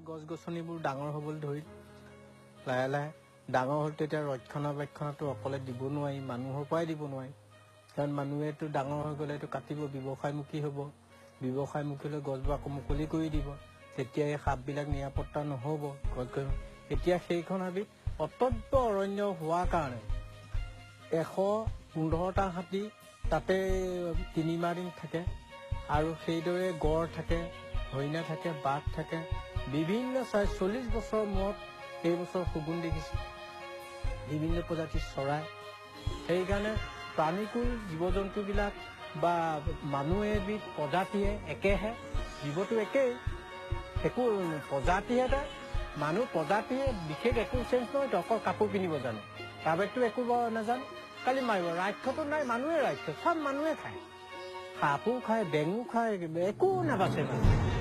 গছ গছনিবোৰ ডাঙৰ হ'বলৈ ধৰিল লাহে লাহে ডাঙৰ হ'ল তেতিয়া ৰক্ষণাবেক্ষণটো অকলে দিব নোৱাৰি মানুহৰ পৰাই দিব নোৱাৰি কাৰণ মানুহেতো ডাঙৰ হৈ গ'লে এইটো কাটিব ব্যৱসায়মুখী হ'ব ব্যৱসায়মুখী হ'লে গছবোৰ আকৌ মুকলি কৰি দিব তেতিয়া এই সাপবিলাক নিৰাপত্তা নহ'ব গছ এতিয়া সেইখন হাবি অত্যন্ত অৰণ্য হোৱাৰ কাৰণে 115টা হাতী তাতে 3 মাহ দিন থাকে আৰু সেইদৰে গড় থাকে হৰিণা থাকে বাঘ থাকে বিভিন্ন 40 বছৰ মূৰত এই বছৰ শগুন দেখিছে বিভিন্ন প্ৰজাতিৰ চৰাই সেইকাৰণে প্ৰাণীকুল জীৱ জন্তুবিলাক বা মানুহ এবিধ প্ৰজাতিয়ে একেহে জীৱটো একেই একো প্ৰজাতিহে মানুহ প্ৰজাতিয়ে বিশেষ একো চেঞ্জ নহয় অকল কাপোৰ পিন্ধিব জানে তাৰ বাহিৰেতো একো নাজানে খালি মাৰিব ৰাক্ষসটো নাই মানুহে ৰাক্ষস চব মানুহে খায় সাপো খায় বেঙো খায় একো নাবাচে মানে